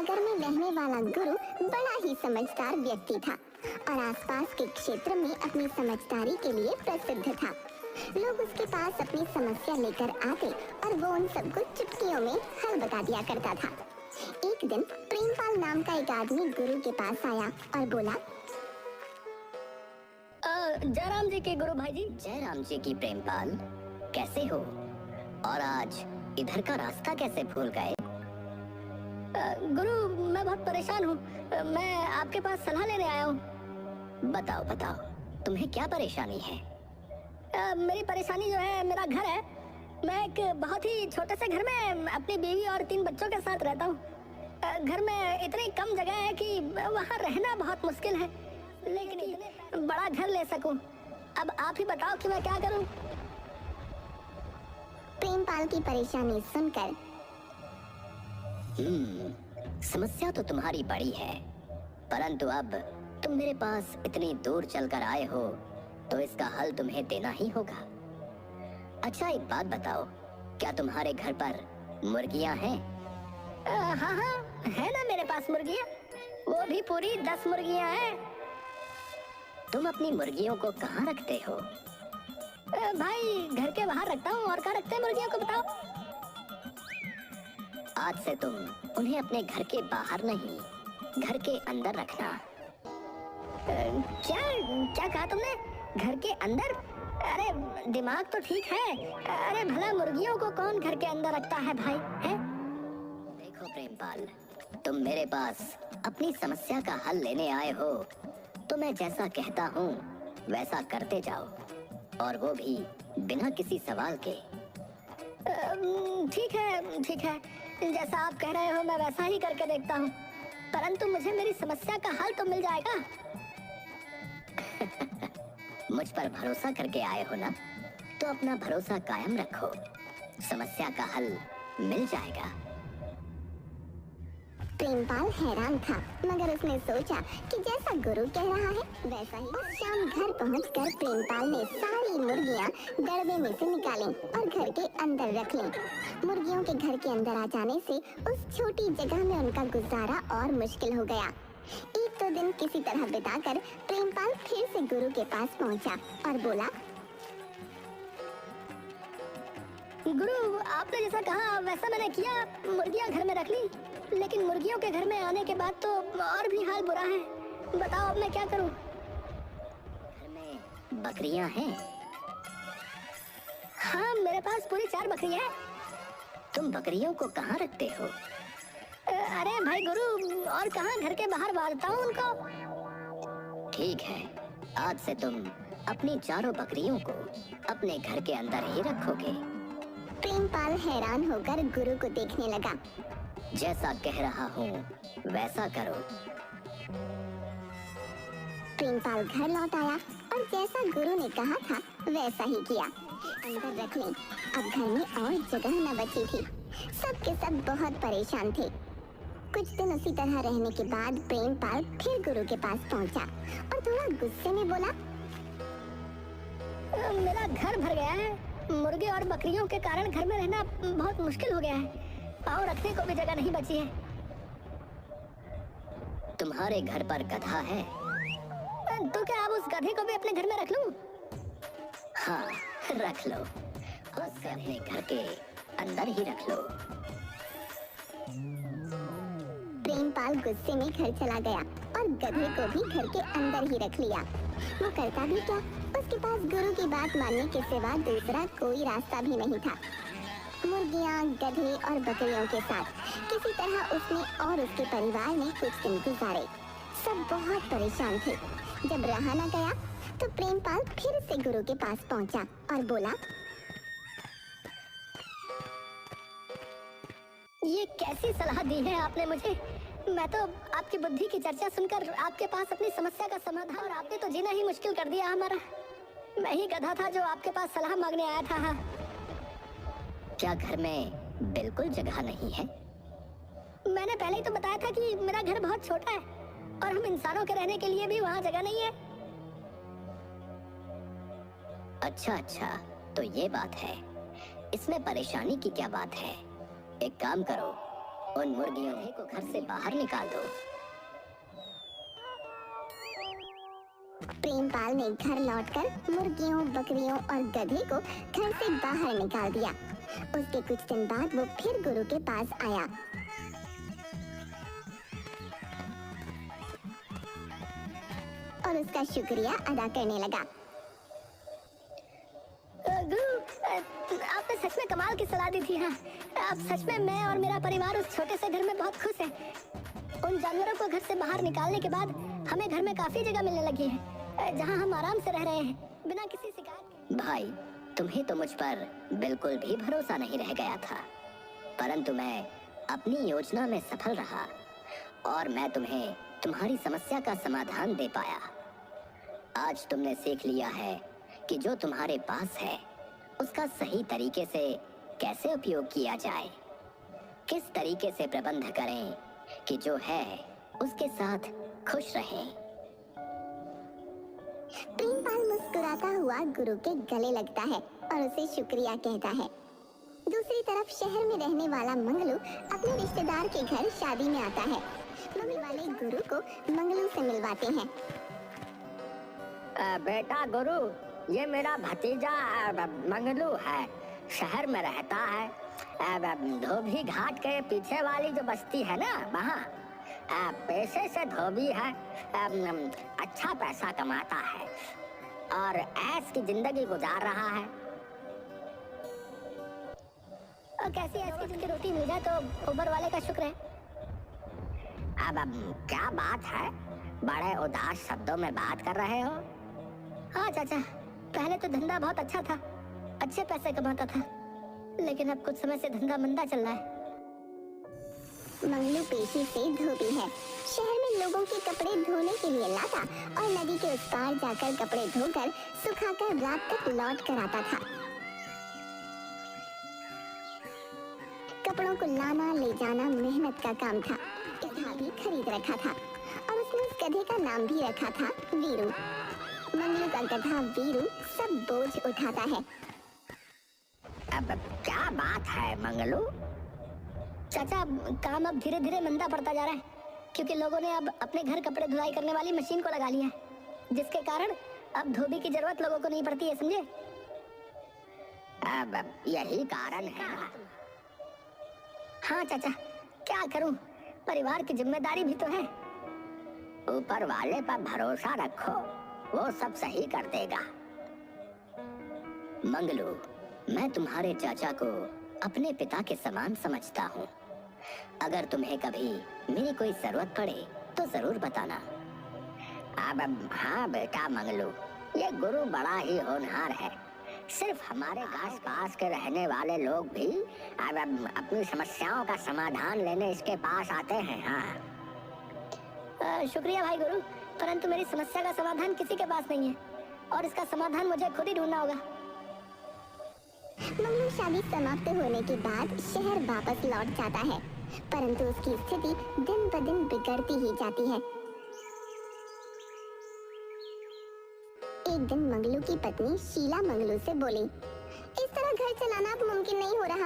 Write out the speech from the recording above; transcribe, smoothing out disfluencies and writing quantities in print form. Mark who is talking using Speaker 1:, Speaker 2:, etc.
Speaker 1: नगर में रहने वाला गुरु बड़ा ही समझदार व्यक्ति था और आसपास के क्षेत्र में अपनी समझदारी के लिए प्रसिद्ध था। लोग उसके पास अपनी समस्या लेकर आते और वो उन सबको चुटकियों में हल बता दिया करता था। एक दिन प्रेमपाल नाम का एक आदमी गुरु के पास आया और बोला,
Speaker 2: जयराम जी के गुरु भाई जी। जयराम जी की प्रेमपाल, कैसे हो? और आज इधर का रास्ता कैसे भूल गए?
Speaker 3: गुरु, मैं बहुत परेशान हूँ। मैं आपके पास सलाह लेने आया हूँ।
Speaker 2: बताओ बताओ, तुम्हें क्या परेशानी है?
Speaker 3: मेरी परेशानी जो है, मेरा घर है। मैं एक बहुत ही छोटे से घर में अपनी बीवी और 3 बच्चों के साथ रहता हूँ। घर में इतनी कम जगह है कि वहाँ रहना बहुत मुश्किल है, लेकिन इतने बड़ा घर ले सकूं। अब आप ही बताओ कि मैं क्या करूं?
Speaker 1: प्रेमपाल की परेशानी सुनकर,
Speaker 2: समस्या तो तुम्हारी बड़ी है, परंतु अब तुम मेरे पास इतनी दूर चलकर आए हो तो इसका हल तुम्हें देना ही होगा। अच्छा, एक बात बताओ, क्या तुम्हारे घर पर मुर्गियां हैं?
Speaker 3: हाँ, है ना मेरे पास मुर्गियां। वो भी पूरी 10 मुर्गियां हैं।
Speaker 2: तुम अपनी मुर्गियों को कहाँ रखते हो?
Speaker 3: भाई, घर के बाहर रखता हूँ। और कहाँ रखते हैं मुर्गियों को, बताओ?
Speaker 2: आज से तुम उन्हें अपने घर के बाहर नहीं, घर के अंदर रखना।
Speaker 3: क्या क्या कहा तुमने? घर के अंदर? अरे दिमाग तो ठीक है। अरे भला मुर्गियों को कौन घर के अंदर रखता है भाई, है?
Speaker 2: देखो प्रेमपाल, तुम मेरे पास अपनी समस्या का हल लेने आए हो तो मैं जैसा कहता हूँ वैसा करते जाओ, और वो भी बिना किसी सवाल के।
Speaker 3: ठीक है, जैसा आप कह रहे हो मैं वैसा ही करके देखता हूँ, परंतु मुझे मेरी समस्या का हल तो मिल जाएगा।
Speaker 2: मुझ पर भरोसा करके आए हो ना, तो अपना भरोसा कायम रखो, समस्या का हल मिल जाएगा।
Speaker 1: प्रेमपाल हैरान था, मगर उसने सोचा कि जैसा गुरु कह रहा है वैसा ही। उस शाम घर पहुंचकर प्रेमपाल ने सारी मुर्गियां दड़बे में से निकाली और घर के अंदर रख लीं। मुर्गियों के घर के अंदर आ जाने से उस छोटी जगह में उनका गुजारा और मुश्किल हो गया। एक दो दिन किसी तरह बिताकर प्रेमपाल फिर से गुरु के पास पहुंचा और बोला,
Speaker 3: गुरु, आपने जैसा कहा वैसा मैंने किया। मुर्गियां घर में रख ली, लेकिन मुर्गियों के घर में आने के बाद तो और भी हाल बुरा है। बताओ अब मैं क्या करूं?
Speaker 2: घर में बकरियां हैं?
Speaker 3: हाँ, मेरे पास पूरी 4 बकरियां हैं।
Speaker 2: तुम बकरियों को कहाँ रखते हो?
Speaker 3: अरे भाई गुरु, और कहाँ, घर के बाहर बांधता हूँ उनको।
Speaker 2: ठीक है, आज से तुम अपनी 4 बकरियों को अपने घर के अंदर ही रखोगे।
Speaker 1: प्रेमपाल हैरान होकर गुरु को देखने लगा।
Speaker 2: जैसा कह रहा हूँ वैसा करो।
Speaker 1: प्रेमपाल घर लौट आया और जैसा गुरु ने कहा था वैसा ही किया। अंदर रख ली। अब घर में और जगह न बची थी। सब के सब बहुत परेशान थे। कुछ दिन उसी तरह रहने के बाद प्रेमपाल फिर गुरु के पास पहुंचा और थोड़ा गुस्से में बोला,
Speaker 3: मेरा घर भर गया है। मुर्गे और बकरियों के कारण घर में रहना बहुत मुश्किल हो गया है। पाँव रखने को भी जगह नहीं बची है।
Speaker 2: तुम्हारे घर पर गधा है?
Speaker 3: तो क्या अब उस गधे को भी अपने घर में रख लूं?
Speaker 2: हाँ, रख लो। उसे अपने घर के अंदर ही रख लो।
Speaker 1: प्रेमपाल गुस्से में घर चला गया और गधे को भी घर के अंदर ही रख लिया। वो करता भी क्या, उसके पास गुरु की बात मानने के सिवा दूसरा कोई रास्ता भी नहीं था। मुर्गियां, गधे और बकरियों के साथ किसी तरह उसने और उसके परिवार ने कुछ दिन गुजारे। सब बहुत परेशान थे। जब रहा न गया तो प्रेमपाल फिर से गुरु के पास पहुंचा और बोला,
Speaker 3: ये कैसी सलाह दी है आपने मुझे? मैं तो आपकी बुद्धि की चर्चा सुनकर आपके पास अपनी समस्या का समाधान, और आपने तो जीना ही मुश्किल कर दिया हमारा। मैं ही गधा था जो आपके पास सलाह मांगने आया था। हाँ।
Speaker 2: क्या घर में बिल्कुल जगह नहीं है?
Speaker 3: मैंने पहले ही तो बताया था कि मेरा घर बहुत छोटा है और हम इंसानों के रहने के लिए भी वहाँ जगह नहीं है।
Speaker 2: अच्छा, तो ये बात है। इसमें परेशानी की क्या बात है? एक काम करो, उन मुर्गियों को घर से बाहर निकाल दो।
Speaker 1: प्रेमपाल ने घर लौटकर मुर्गियों, बकरियों और गधे को घर से बाहर निकाल दिया। उसके कुछ दिन बाद वो फिर गुरु के पास आया। और उसका शुक्रिया अदा करने लगा।
Speaker 3: गुरु, आपने सच में कमाल की सलाह दी थी। हाँ, अब सच में मैं और मेरा परिवार उस छोटे से घर में बहुत खुश हैं। उन जानवरों को घर से बाहर निकालने के बाद हमें घर में काफी जगह मिलने लगी है, जहां हम आराम से रह रहे हैं बिना किसी शिकायत के।
Speaker 2: भाई, तुम्हें तो मुझ पर बिल्कुल भी भरोसा नहीं रह गया था, परंतु मैं अपनी योजना में सफल रहा और मैं तुम्हें तुम्हारी समस्या का समाधान दे पाया। आज तुमने सीख लिया है कि जो तुम्हारे पास है उसका सही तरीके से कैसे उपयोग किया जाए, किस तरीके से प्रबंध करें कि जो है उसके साथ खुश रहें।
Speaker 1: प्रेमपाल मुस्कुराता हुआ गुरु के गले लगता है और उसे शुक्रिया कहता है। दूसरी तरफ शहर में रहने वाला मंगलू अपने रिश्तेदार के घर शादी में आता है। मम्मी वाले गुरु को मंगलू से मिलवाते हैं।
Speaker 3: बेटा गुरु, ये मेरा भतीजा मंगलू है, शहर में रहता है। धोबी घाट के पीछे वाली जो बस्ती है ना, वहाँ पेशे से धोबी है। अच्छा पैसा कमाता है और ऐश की जिंदगी गुजार रहा है। और कैसी ऐश की जिंदगी, रोटी मिल जाए तो ऊपर वाले का शुक्र है। अब क्या बात है, बड़े उदास शब्दों में बात कर रहे हो? हाँ चाचा, पहले तो धंधा बहुत अच्छा था, अच्छे पैसे कमाता था, लेकिन अब कुछ समय से धंधा मंदा चल रहा है।
Speaker 1: मंगलू पेशे से धोबी है। शहर में लोगों के कपड़े धोने के लिए लाता और नदी के उस पार जाकर कपड़े धोकर सुखाकर रात तक लौट कर आता था। कपड़ों को लाना ले जाना मेहनत का काम था। इसका भी खरीद रखा था और उसने उस गधे का नाम भी रखा था वीरू। मंगलू का गधा वीरू सब बोझ उठाता है।
Speaker 3: अब क्या बात है मंगलू? चाचा, काम अब धीरे धीरे मंदा पड़ता जा रहा है, क्योंकि लोगों ने अब अपने घर कपड़े धुलाई करने वाली मशीन को लगा लिया है, जिसके कारण अब धोबी की जरूरत लोगों को नहीं पड़ती है, समझे? अब यही कारण है। हाँ चाचा, क्या करूं, परिवार की जिम्मेदारी भी तो है। ऊपर वाले पर भरोसा रखो, वो सब सही कर देगा।
Speaker 2: मंगलू, मैं तुम्हारे चाचा को अपने पिता के समान समझता हूँ। अगर तुम्हें कभी मेरी कोई जरूरत पड़े तो जरूर बताना।
Speaker 3: अब हाँ बेटा मंगलू, ये गुरु बड़ा ही होनहार है। सिर्फ हमारे आस पास के रहने वाले लोग भी अब अपनी समस्याओं का समाधान लेने इसके पास आते हैं। हाँ, शुक्रिया भाई गुरु, परंतु मेरी समस्या का समाधान किसी के पास नहीं है और इसका समाधान मुझे खुद ही ढूंढना होगा।
Speaker 1: मंगलू शादी समाप्त होने के बाद शहर वापस लौट जाता है, परंतु उसकी स्थिति दिन ब दिन बिगड़ती ही जाती है। एक दिन मंगलू की पत्नी शीला मंगलू से बोली, इस तरह घर चलाना अब मुमकिन नहीं हो रहा।